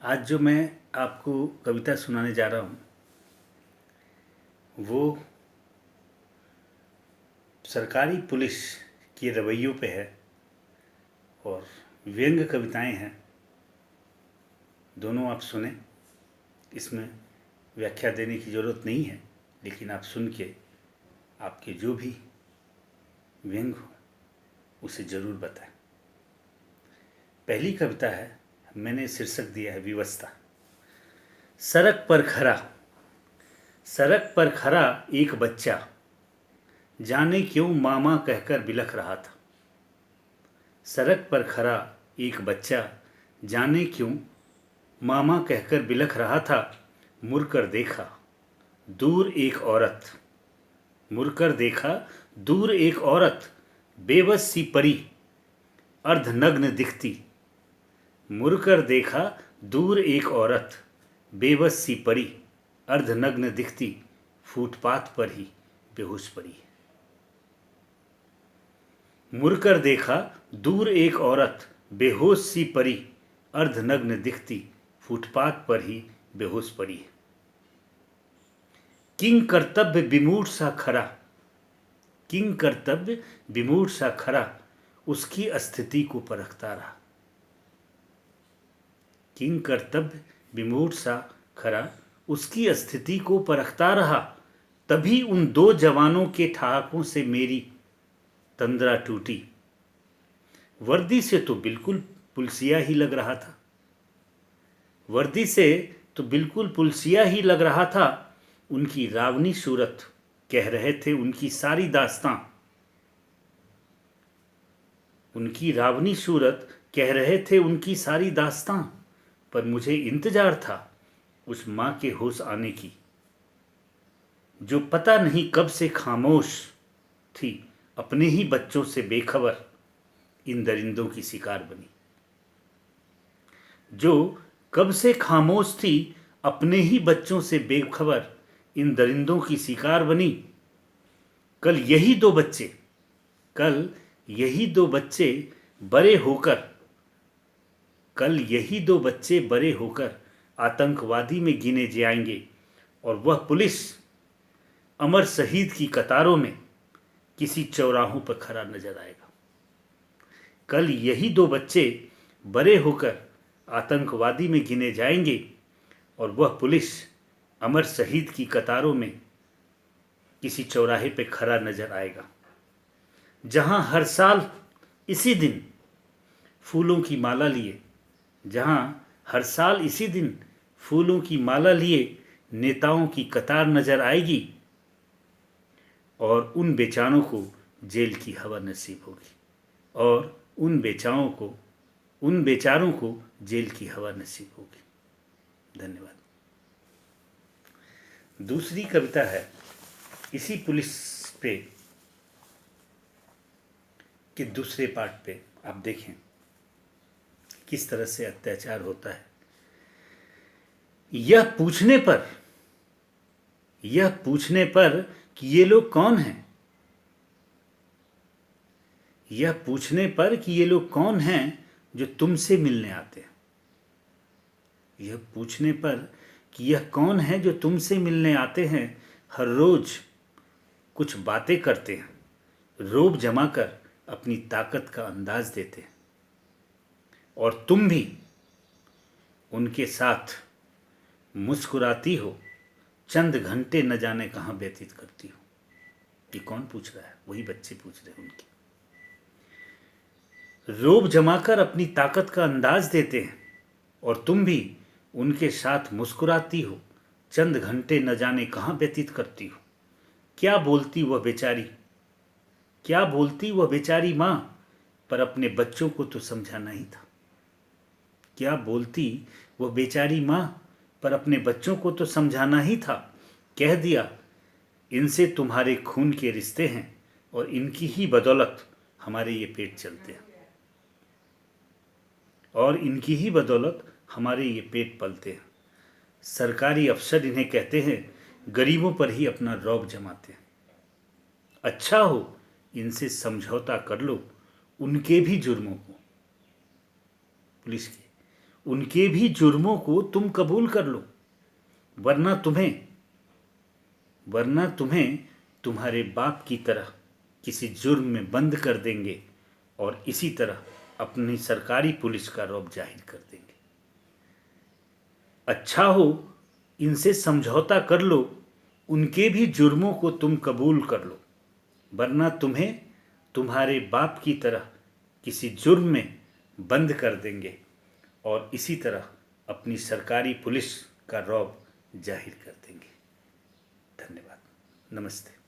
आज जो मैं आपको कविता सुनाने जा रहा हूँ वो सरकारी पुलिस के रवैयों पे है और व्यंग्य कविताएं हैं। दोनों आप सुने, इसमें व्याख्या देने की ज़रूरत नहीं है, लेकिन आप सुन के आपके जो भी व्यंग्य हो उसे ज़रूर बताएं। पहली कविता है, मैंने शीर्षक दिया है विवस्ता। सड़क पर खड़ा एक बच्चा, जाने क्यों मामा कहकर बिलख रहा था। सड़क पर खड़ा एक बच्चा, जाने क्यों मामा कहकर बिलख रहा था। मुड़कर देखा दूर एक औरत, मुड़कर देखा दूर एक औरत, बेबस सी परी अर्धनग्न दिखती। मुड़कर देखा दूर एक औरत, बेबस सी परी अर्धनग्न दिखती, फुटपाथ पर ही बेहोश पड़ी। मुड़कर देखा दूर एक औरत, बेहोश सी परी अर्धनग्न दिखती, फुटपाथ पर ही बेहोश पड़ी। किंग कर्तव्य विमूढ़ सा खड़ा, किंग कर्तव्य विमूढ़ सा खड़ा, उसकी स्थिति को परखता रहा। किंग कर्तव्य विमूढ़ सा खड़ा, उसकी स्थिति को परखता रहा। तभी उन दो जवानों के ठहाकों से मेरी तंद्रा टूटी। वर्दी से तो बिल्कुल पुलिसिया ही लग रहा था, वर्दी से तो बिल्कुल पुलिसिया ही लग रहा था। उनकी रावनी सूरत कह रहे थे उनकी सारी दास्तां, उनकी रावनी सूरत कह रहे थे उनकी सारी दास्तां। पर मुझे इंतजार था उस माँ के होश आने की, जो पता नहीं कब से खामोश थी, अपने ही बच्चों से बेखबर इन दरिंदों की शिकार बनी। जो कब से खामोश थी, अपने ही बच्चों से बेखबर इन दरिंदों की शिकार बनी। कल यही दो बच्चे, कल यही दो बच्चे बड़े होकर, कल यही दो बच्चे बड़े होकर आतंकवादी में गिने जाएंगे, और वह पुलिस अमर शहीद की कतारों में किसी चौराहों पर खड़ा नजर आएगा। कल यही दो बच्चे बड़े होकर आतंकवादी में गिने जाएंगे, और वह पुलिस अमर शहीद की कतारों में किसी चौराहे पे खड़ा नजर आएगा। जहां हर साल इसी दिन फूलों की माला लिए, जहां हर साल इसी दिन फूलों की माला लिए नेताओं की कतार नजर आएगी, और उन बेचारों को जेल की हवा नसीब होगी, और उन बेचारों को जेल की हवा नसीब होगी। धन्यवाद। दूसरी कविता है इसी पुलिस पे के दूसरे पार्ट पे। आप देखें किस तरह से अत्याचार होता है। यह पूछने पर कि ये लोग कौन हैं, यह पूछने पर कि ये लोग कौन हैं जो तुमसे मिलने आते हैं। यह पूछने पर कि यह कौन है जो तुमसे मिलने आते हैं, हर रोज कुछ बातें करते हैं, रोब जमाकर अपनी ताकत का अंदाज देते हैं, और तुम भी उनके साथ मुस्कुराती हो, चंद घंटे न जाने कहाँ व्यतीत करती हो। ये कौन पूछ रहा है? वही बच्चे पूछ रहे हैं। उनकी रोब जमाकर अपनी ताकत का अंदाज देते हैं, और तुम भी उनके साथ मुस्कुराती हो, चंद घंटे न जाने कहाँ व्यतीत करती हो। क्या बोलती वह बेचारी, क्या बोलती वह बेचारी माँ, पर अपने बच्चों को तो समझाना ही था। क्या बोलती वह बेचारी माँ, पर अपने बच्चों को तो समझाना ही था। कह दिया इनसे तुम्हारे खून के रिश्ते हैं, और इनकी ही बदौलत हमारे ये पेट चलते हैं, और इनकी ही बदौलत हमारे ये पेट पलते हैं। सरकारी अफसर इन्हें कहते हैं, गरीबों पर ही अपना रौब जमाते हैं। अच्छा हो इनसे समझौता कर लो, उनके भी जुर्मों को, पुलिस के, उनके भी जुर्मों को तुम कबूल कर लो, वरना तुम्हें तुम्हारे बाप की तरह किसी जुर्म में बंद कर देंगे और इसी तरह अपनी सरकारी पुलिस का रौब जाहिर कर देंगे। अच्छा हो इनसे समझौता कर लो, उनके भी जुर्मों को तुम कबूल कर लो, वरना तुम्हें तुम्हारे बाप की तरह किसी जुर्म में बंद कर देंगे और इसी तरह अपनी सरकारी पुलिस का रौब जाहिर कर देंगे। धन्यवाद। नमस्ते।